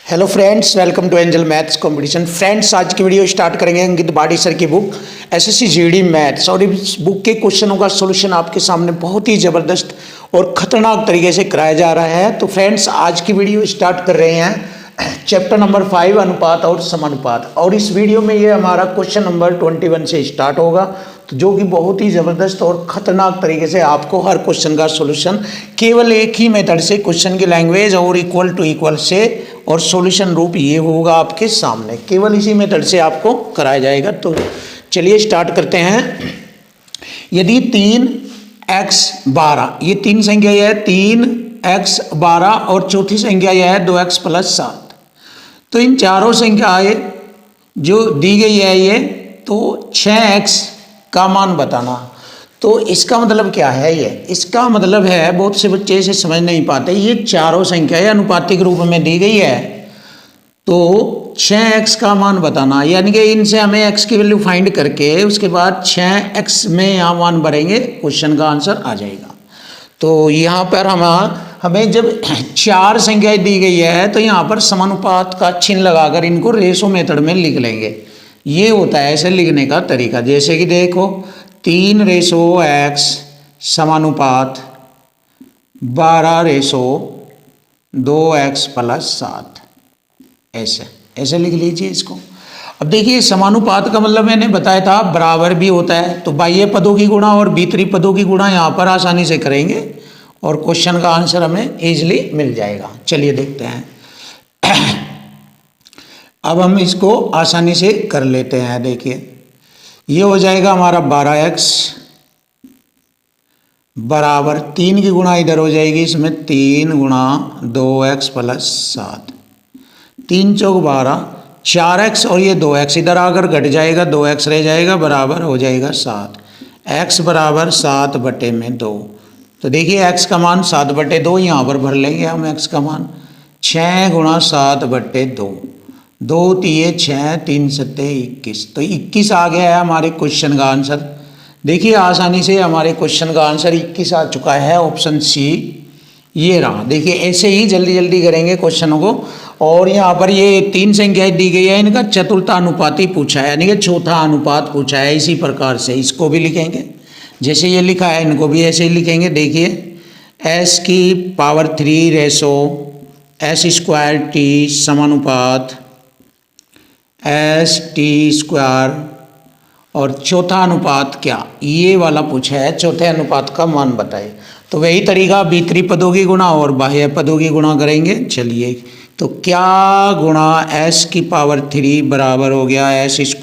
Hello friends, welcome to Angel Maths Competition. Friends, आज की video start करेंगे अंकित बाड़ी सर की बुक एसएससी जीडी मैथ्स। और इस बुक के क्वेश्चनों का सॉल्यूशन आपके सामने बहुत ही ज़बरदस्त और ख़तरनाक तरीके से कराया जा रहा है। तो फ्रेंड्स, आज की वीडियो स्टार्ट कर रहे हैं चैप्टर नंबर 5 अनुपात और समानुपात। और इस वीडियो में ये हमारा क्वेश्चन नंबर 21 से स्टार्ट होगा, तो जो कि बहुत ही ज़बरदस्त और ख़तरनाक तरीके से आपको हर क्वेश्चन का सॉल्यूशन केवल एक ही मेथड से, क्वेश्चन की लैंग्वेज और इक्वल टू इक्वल से, और सॉल्यूशन रूप ये होगा आपके सामने। केवल इसी मेथड से आपको कराया जाएगा। तो चलिए स्टार्ट करते हैं। यदि 3x 12, ये तीन संख्या यह है 3x 12 और चौथी संख्या यह है 2x + 7। तो इन चारों संख्याएं जो दी गई है ये, तो 6x का मान बताना। तो इसका मतलब क्या है? ये इसका मतलब है, बहुत से बच्चे इसे समझ नहीं पाते, ये चारों संख्याएं अनुपातिक रूप में दी गई है, तो 6x का मान बताना। यानी कि इनसे हमें x की वैल्यू फाइंड करके उसके बाद 6x में यहाँ मान भरेंगे, क्वेश्चन का आंसर आ जाएगा। तो यहाँ पर हमें जब चार संख्याएं दी गई है, तो यहाँ पर समानुपात का चिन्ह लगाकर इनको रेशो मेथड में लिख लेंगे। ये होता है ऐसे लिखने का तरीका। जैसे कि देखो, 3:x समानुपात 12:2x + 7, ऐसे लिख लीजिए इसको। अब देखिए, समानुपात का मतलब मैंने बताया था बराबर भी होता है, तो बाह्य पदों की गुणा और भीतरी पदों की गुणा यहाँ पर आसानी से करेंगे और क्वेश्चन का आंसर हमें इजीली मिल जाएगा। चलिए देखते हैं। अब हम इसको आसानी से कर लेते हैं। देखिए, ये हो जाएगा हमारा 12x बराबर 3 की गुणा इधर हो जाएगी, इसमें 3 × 2x + 7, 3 चौक 12, 4x और ये 2x इधर आकर घट जाएगा, 2x रह जाएगा, बराबर हो जाएगा 7। x बराबर 7/2। तो देखिए, x का मान 7/2 यहाँ पर भर लेंगे हम। x का मान 6 × 7/2, 2 3 6, 3 7 21। तो 21 आ गया है हमारे क्वेश्चन का आंसर। देखिए, आसानी से हमारे क्वेश्चन का आंसर 21 आ चुका है, ऑप्शन सी ये रहा। देखिए, ऐसे ही जल्दी जल्दी करेंगे क्वेश्चनों को। और यहाँ पर ये तीन संख्याएं दी गई है, इनका चतुर्थानुपाती पूछा है, यानी कि चौथा अनुपात पूछा है। इसी प्रकार से इसको भी लिखेंगे, जैसे ये लिखा है इनको भी ऐसे ही लिखेंगे। देखिए, s⁻³ रेशो s² समानुपात st², और चौथा अनुपात क्या, ये वाला पूछा है, चौथे अनुपात का मान बताए। तो वही तरीका भीतरी पदों की गुणा और बाह्य पदों की गुणा करेंगे। चलिए, तो क्या गुणा s⁻³ बराबर हो गया s² ×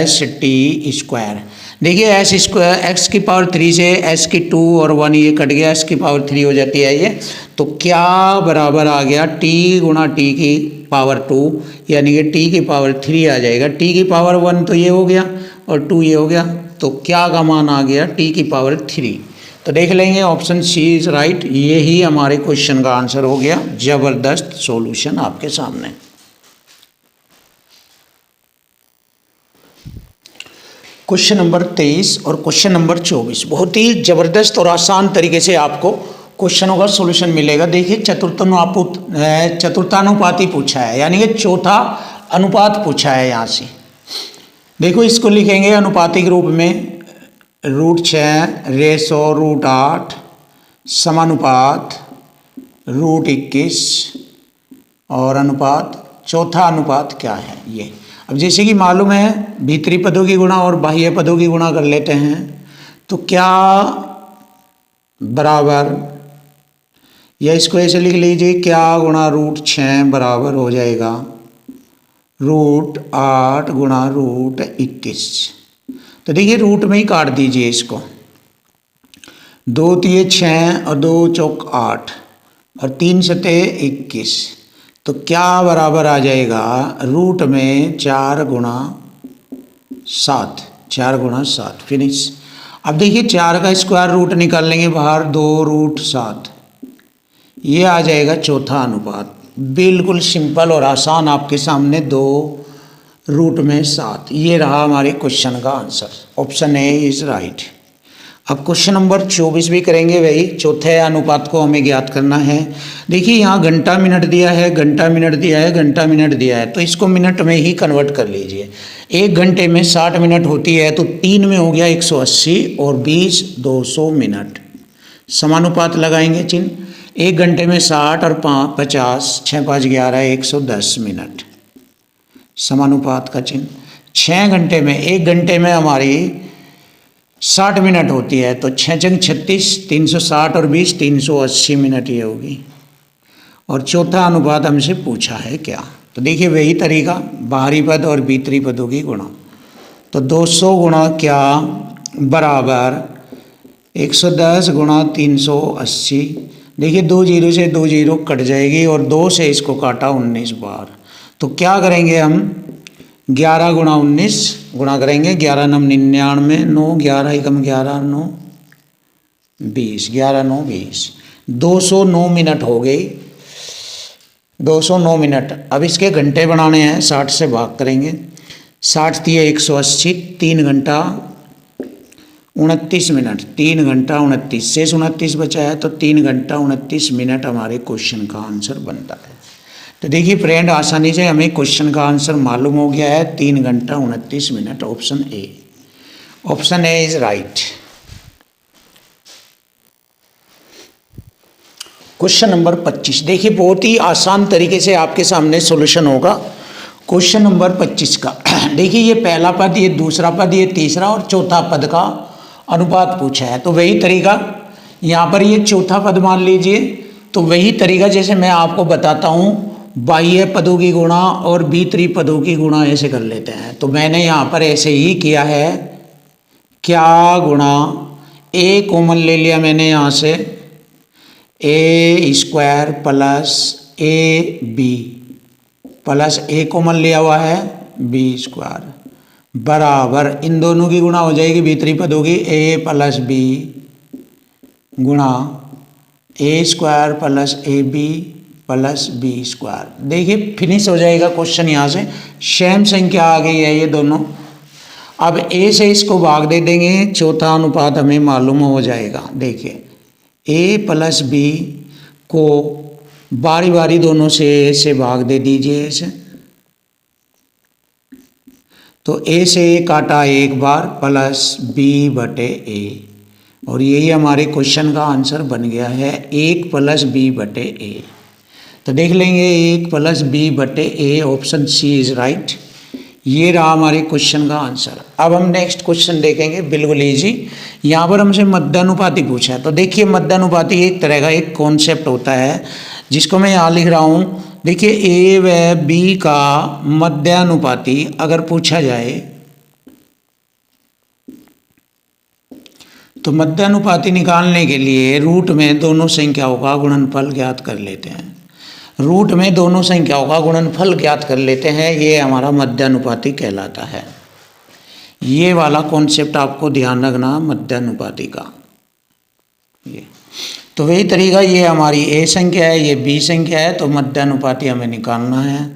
st²। देखिए, x⁻³ से s⁻2 और 1 ये कट गया, s⁻3 हो जाती है ये। तो क्या बराबर आ गया t × t⁻2, यानी कि t⁻3 आ जाएगा। t⁻1 तो ये हो गया और 2 ये हो गया, तो क्या का मान आ गया t⁻3। तो देख लेंगे, ऑप्शन सी इज राइट। ये ही हमारे क्वेश्चन का आंसर हो गया। जबरदस्त सॉल्यूशन आपके सामने। क्वेश्चन नंबर 23 और क्वेश्चन नंबर 24 बहुत ही ज़बरदस्त और आसान तरीके से आपको क्वेश्चनों का सॉल्यूशन मिलेगा। देखिए, चतुर्थानुपाती पूछा है, यानी कि चौथा अनुपात पूछा है। यहाँ से देखो, इसको लिखेंगे अनुपातिक रूप में, √6 रेशो √8 समानुपात √21, और अनुपात चौथा अनुपात क्या है ये। अब जैसे कि मालूम है, भीतरी पदों की गुणा और बाह्य पदों की गुणा कर लेते हैं। तो क्या बराबर, या इसको ऐसे लिख लीजिए, क्या गुणा √6 बराबर हो जाएगा √8 × √21। तो देखिए, रूट में ही काट दीजिए इसको। 2 3 6 और 2 चौक 8 और 3 7 21। तो क्या बराबर आ जाएगा, रूट में 4 × 7 फिनिश। अब देखिए, 4 का स्क्वायर रूट निकाल लेंगे बाहर, 2√7, ये आ जाएगा चौथा अनुपात। बिल्कुल सिंपल और आसान आपके सामने, 2√7, ये रहा हमारे क्वेश्चन का answer. Option A is right. अब क्वेश्चन नंबर 24 भी करेंगे, वही चौथे अनुपात को हमें ज्ञात करना है। देखिए यहाँ घंटा मिनट दिया है, घंटा मिनट दिया है, घंटा मिनट दिया है, तो इसको मिनट में ही कन्वर्ट कर लीजिए। 1 घंटे में 60 मिनट होती है, तो 3 में हो गया 180 और 20 200 मिनट। समानुपात लगाएंगे चिन्ह। 1 घंटे में 60 और 50, 6 5 11 110 मिनट। समानुपात का चिन्ह। 6 घंटे में, 1 घंटे में हमारी 60 मिनट होती है, तो 6 छंग 36, 360 और 20 380 मिनट ये होगी। और चौथा अनुपात हमसे पूछा है क्या, तो देखिए वही तरीका, बाहरी पद और भीतरी पदों की गुणा। तो 200 गुणा क्या बराबर 110 गुणा 380। देखिए 2 जीरो से 2 जीरो कट जाएगी और 2 से इसको काटा 19 बार। तो क्या करेंगे हम, 11 गुणा 19 गुणा करेंगे, 11 नम 99, 9 11 एकम 11 9 20, 11 9 20, 209 मिनट हो गई, 209 मिनट। अब इसके घंटे बनाने हैं, 60 से भाग करेंगे, 60 दिए 180, 3 घंटा 29 मिनट, 3 घंटा 29 से 29 बचा है, तो 3 घंटा 29 मिनट हमारे क्वेश्चन का आंसर बनता है। तो देखिए फ्रेंड, आसानी से हमें क्वेश्चन का आंसर मालूम हो गया है, 3 घंटा 29 minute, option A. Option A is right. Question number 25, देखिए बहुत ही आसान तरीके से आपके सामने सॉल्यूशन होगा क्वेश्चन नंबर 25 का। देखिए ये पहला पद, ये दूसरा पद, ये तीसरा और चौथा पद का अनुपात पूछा है। तो वही तरीका, यहाँ पर ये चौथा पद मान लीजिए, तो वही तरीका जैसे मैं आपको बताता हूँ, बाह्य पदों की गुणा और भीतरी पदों की गुणा ऐसे कर लेते हैं। तो मैंने यहाँ पर ऐसे ही किया है, क्या गुणा ए कॉमन ले लिया मैंने यहाँ से, a square plus a b plus a common लिया हुआ है बी स्क्वायर बराबर, इन दोनों की गुणा हो जाएगी भीतरी पदों की, ए प्लस बी गुणा a square plus a b plus b square. देखिए फिनिश हो जाएगा क्वेश्चन। यहाँ से सेम संख्या आ गई है ये दोनों। अब ए से इसको भाग दे देंगे, चौथा अनुपात हमें मालूम हो जाएगा। देखिए ए प्लस बी को बारी बारी दोनों से भाग दे दीजिए ऐसे, तो ए से ए काटा एक बार प्लस बी बटे ए, और यही हमारे क्वेश्चन का आंसर बन गया है, 1 प्लस बी बटे ए। तो देख लेंगे 1 प्लस बी बटे ए, ऑप्शन सी इज राइट। ये रहा हमारे क्वेश्चन का आंसर। अब हम नेक्स्ट क्वेश्चन देखेंगे, बिल्कुल इजी। यहाँ पर हमसे मध्यानुपाती पूछा है। तो देखिए मध्यानुपाती एक तरह का एक कॉन्सेप्ट होता है जिसको मैं यहाँ लिख रहा हूँ। देखिए ए व बी का मध्यानुपाती अगर पूछा जाए तो मध्यानुपाती निकालने के लिए रूट में दोनों संख्याओं का गुणनफल ज्ञात कर लेते हैं। रूट में दोनों संख्याओं का गुणनफल ज्ञात कर लेते हैं, ये हमारा मध्यानुपाती कहलाता है। ये वाला कॉन्सेप्ट आपको ध्यान रखना मध्यानुपाती का। ये तो वही तरीका, ये हमारी ए संख्या है, ये बी संख्या है, तो मध्यानुपाती हमें निकालना है।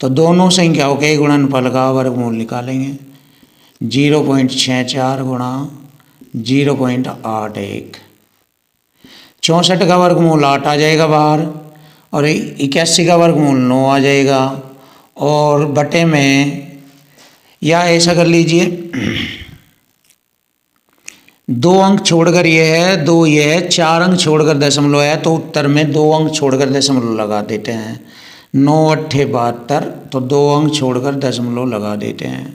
तो दोनों संख्याओं के गुणनफल का वर्गमूल निकालेंगे। 0.64 गुणा 0.81, 64 का वर्गमूल 8 आ जाएगा बाहर, और 81 का वर्गमूल 9 आ जाएगा, और बटे में, या ऐसा कर लीजिए 2 अंक छोड़कर ये है, 2 ये है, 4 अंक छोड़कर दशमलव है, तो उत्तर में 2 अंक छोड़कर दशमलव लगा देते हैं। 9 8 72, तो 2 अंक छोड़कर दशमलव लगा देते हैं।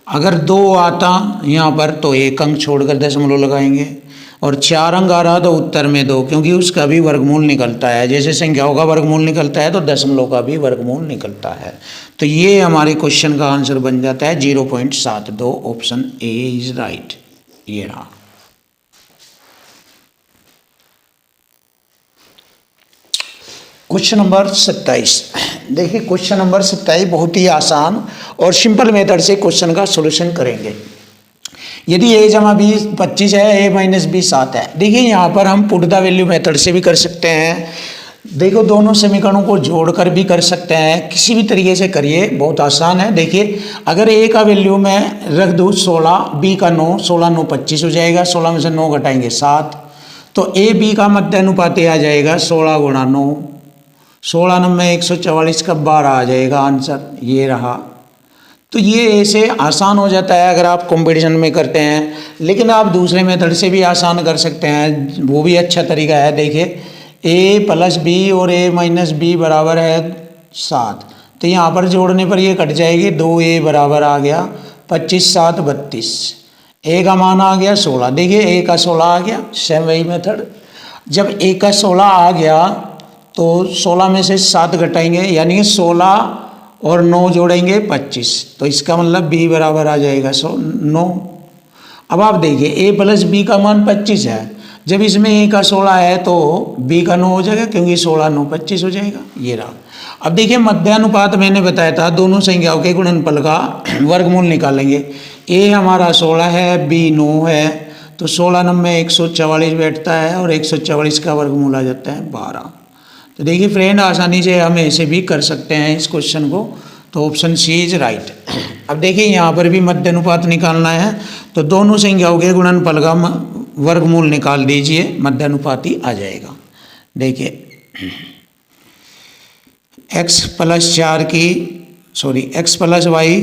अगर 2 आता यहाँ पर तो 1 अंक छोड़कर दशमलव लगाएंगे, और 4 अंक आ रहा तो उत्तर में 2, क्योंकि उसका भी वर्गमूल निकलता है। जैसे संख्याओं का वर्गमूल निकलता है तो दशमलव का भी वर्गमूल निकलता है। तो ये हमारे क्वेश्चन का आंसर बन जाता है 0.72, ऑप्शन ए इज राइट। ये रहा। Question number 27। देखिए क्वेश्चन नंबर 27 बहुत ही आसान और सिंपल मेथड से क्वेश्चन का सॉल्यूशन करेंगे। यदि a जमा बी 25 है, a माइनस बी 7 है। देखिए यहाँ पर हम पुट द वैल्यू मेथड से भी कर सकते हैं। देखो दोनों समीकरणों को जोड़कर भी कर सकते हैं, किसी भी तरीके से करिए, बहुत आसान है। देखिए अगर ए का वैल्यू मैं रख दूँ 16, बी का 9, 16 9 25 हो जाएगा, 16 में से 9 घटाएंगे 7, तो ए बी का मध्य अनुपात आ जाएगा 16 गुणा 9, 16 9 144 का 12 आ जाएगा आंसर, ये रहा। तो ये ऐसे आसान हो जाता है अगर आप कंपटीशन में करते हैं, लेकिन आप दूसरे मेथड से भी आसान कर सकते हैं, वो भी अच्छा तरीका है। देखिए ए प्लस बी और ए माइनस बी बराबर है 7, तो यहाँ पर जोड़ने पर ये कट जाएगी, 2a बराबर आ गया 25 7 32, ए का मान आ गया 16। देखिए ए का 16 आ गया, सेम वही मेथड। जब ए का 16 आ गया तो 16 में से 7 घटाएंगे, यानी 16 और 9 जोड़ेंगे 25, तो इसका मतलब b बराबर आ जाएगा 9। अब आप देखिए a प्लस बी का मान 25 है, जब इसमें a का 16 है तो b का 9 हो जाएगा, क्योंकि 16 9 25 हो जाएगा, ये रहा। अब देखिए मध्यानुपात मैंने बताया था, दोनों संख्याओं के गुणनफल का वर्गमूल निकालेंगे। a हमारा 16 है, b 9 है, तो 16 9 144 बैठता है और 144 का वर्गमूल आ जाता है 12। तो देखिए फ्रेंड आसानी से हम ऐसे भी कर सकते हैं इस क्वेश्चन को, तो ऑप्शन सी इज राइट। अब देखिए यहाँ पर भी मध्य अनुपात निकालना है, तो दोनों संख्याओं के गुणनफल का वर्गमूल निकाल दीजिए, मध्य अनुपात ही आ जाएगा। देखिए x प्लस 4 की x प्लस वाई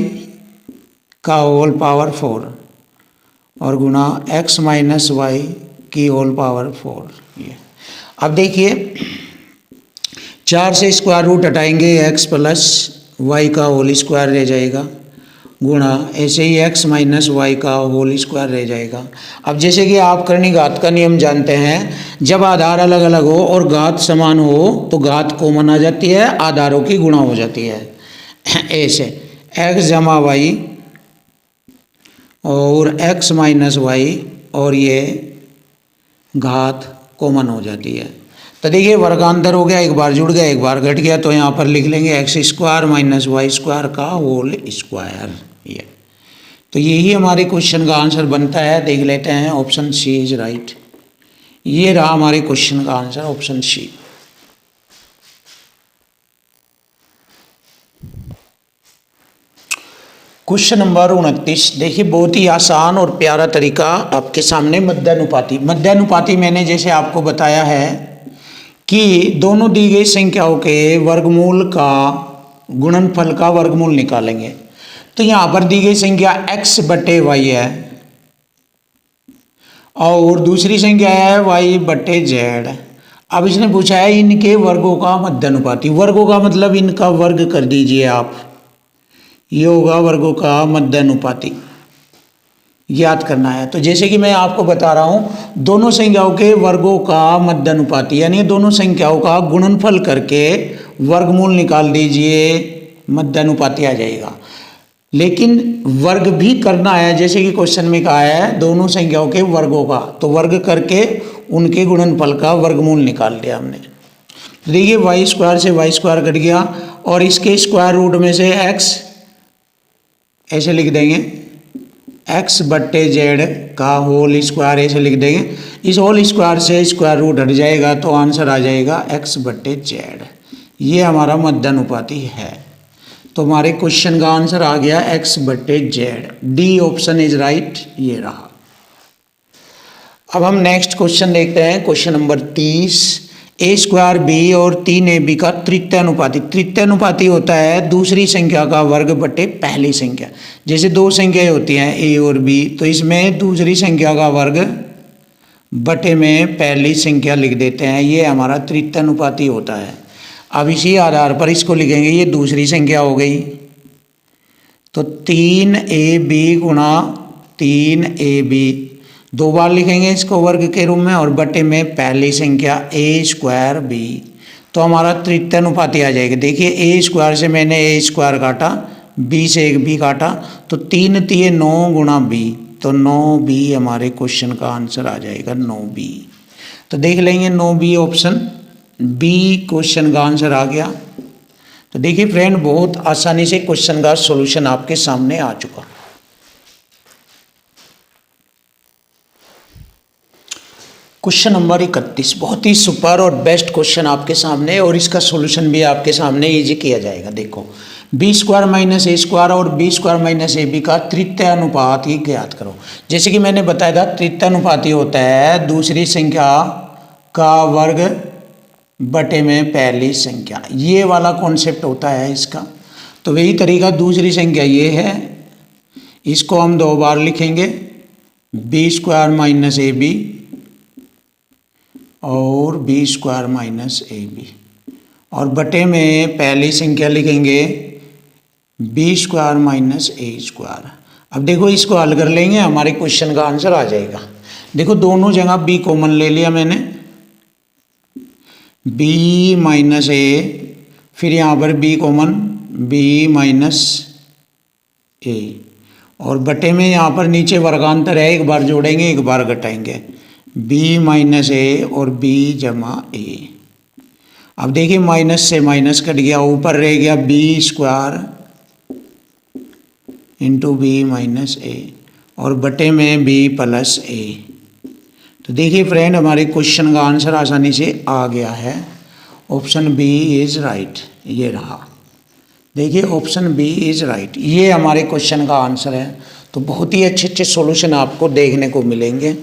का होल पावर 4 और गुणा x माइनस वाई की होल पावर 4। ये अब देखिए 4 से स्क्वायर रूट हटाएंगे, x प्लस वाई का होल स्क्वायर रह जाएगा, गुणा ऐसे ही x माइनस वाई का होल स्क्वायर रह जाएगा। अब जैसे कि आप करनी घात का नियम जानते हैं, जब आधार अलग अलग हो और घात समान हो तो घात कॉमन आ जाती है, आधारों की गुणा हो जाती है। ऐसे x जमा वाई और x माइनस वाई और ये घात कॉमन हो जाती है। तो देखिए वर्गांतर हो गया, एक बार जुड़ गया एक बार घट गया, तो यहाँ पर लिख लेंगे x square minus y square का होल स्क्वायर। ये तो यही हमारे क्वेश्चन का आंसर बनता है। देख लेते हैं, ऑप्शन सी इज राइट। ये रहा हमारे क्वेश्चन का answer, option C. Question number 29। देखिए बहुत ही आसान और प्यारा तरीका आपके सामने, मध्यानुपाती। मध्यानुपाती मैंने जैसे आपको बताया है कि दोनों दी गई संख्याओं के वर्गमूल का गुणनफल का वर्गमूल निकालेंगे। तो यहाँ पर दी गई संख्या x बटे वाई है और दूसरी संख्या है y बटे z। अब इसने पूछा है इनके वर्गों का मध्यानुपाती। वर्गों का मतलब इनका वर्ग कर दीजिए आप, ये होगा वर्गों का मध्यानुपाती, याद करना है। तो जैसे कि मैं आपको बता रहा हूँ, दोनों संख्याओं के वर्गों का मध्यानुपाती यानी दोनों संख्याओं का गुणनफल करके वर्गमूल निकाल दीजिए, मध्यानुपाती आ जाएगा। लेकिन वर्ग भी करना है, जैसे कि क्वेश्चन में कहा है दोनों संख्याओं के वर्गों का, तो वर्ग करके उनके गुणनफल का वर्गमूल निकाल लिया हमने। देखिए वाई स्क्वायर से वाई स्क्वायर कट गया और इसके स्क्वायर रूट में से x ऐसे लिख देंगे, x बट्टे जेड का होल स्क्वायर ऐसे लिख देंगे। इस होल स्क्वायर से स्क्वायर रूट हट जाएगा तो आंसर आ जाएगा x बट्टे जेड। ये हमारा मध्यानुपाती है। तो हमारे क्वेश्चन का आंसर आ गया x बट्टे Z. D option is right, ये रहा। अब हम नेक्स्ट क्वेश्चन देखते हैं, क्वेश्चन नंबर 30। ए स्क्वायर बी और 3ab का तृतीयानुपाती। तृतीयानुपाती होता है दूसरी संख्या का वर्ग बटे पहली संख्या। जैसे दो संख्याएं होती हैं ए और बी, तो इसमें दूसरी संख्या का वर्ग बटे में पहली संख्या लिख देते हैं, ये हमारा तृतीयानुपाती होता है। अब इसी आधार पर इसको लिखेंगे, ये दूसरी संख्या हो गई, तो 3ab गुणा 3ab, दो बार लिखेंगे इसको वर्ग के रूप में, और बटे में पहली संख्या ए स्क्वायर बी, तो हमारा तृतीयानुपाती आ जाएगा। देखिए ए स्क्वायर से मैंने ए स्क्वायर काटा, बी से एक बी काटा, तो 3 3 9 गुणा बी, तो 9b हमारे क्वेश्चन का आंसर आ जाएगा 9b। तो देख लेंगे 9b ऑप्शन बी क्वेश्चन का आंसर आ गया। तो देखिए फ्रेंड बहुत आसानी से क्वेश्चन का सॉल्यूशन आपके सामने आ चुका। क्वेश्चन नंबर 31 बहुत ही सुपर और बेस्ट क्वेश्चन आपके सामने, और इसका सॉल्यूशन भी आपके सामने इजी किया जाएगा। देखो, बी स्क्वायर माइनस ए स्क्वायर और बी स्क्वायर माइनस ए बी का तृतीय अनुपात ही ज्ञात करो। जैसे कि मैंने बताया था, तृतीय अनुपात ही होता है दूसरी संख्या का वर्ग बटे में पहली संख्या, ये वाला कॉन्सेप्ट होता है इसका। तो वही तरीका, दूसरी संख्या ये है, इसको हम दो बार लिखेंगे, बी स्क्वायर माइनस ए बी और बी स्क्वायर माइनस ए बी, और बटे में पहली संख्या लिखेंगे बी स्क्वायर माइनस ए स्क्वायर। अब देखो, इसको हल कर लेंगे, हमारे क्वेश्चन का आंसर आ जाएगा। देखो, दोनों जगह बी कॉमन ले लिया मैंने, बी माइनस ए, फिर यहाँ पर B common, B minus a, और बटे में यहाँ पर नीचे वर्गांतर है, एक बार जोड़ेंगे एक बार घटाएंगे, बी माइनस ए और बी जमा ए। अब देखिए, माइनस से माइनस कट गया, ऊपर रह गया b square into b minus a, और बटे में बी प्लस ए। तो देखिए फ्रेंड, हमारे क्वेश्चन का आंसर आसानी से आ गया है। ऑप्शन बी इज राइट, ये रहा। देखिए, ऑप्शन बी इज राइट, ये हमारे क्वेश्चन का आंसर है। तो बहुत ही अच्छे अच्छे सॉल्यूशन आपको देखने को मिलेंगे।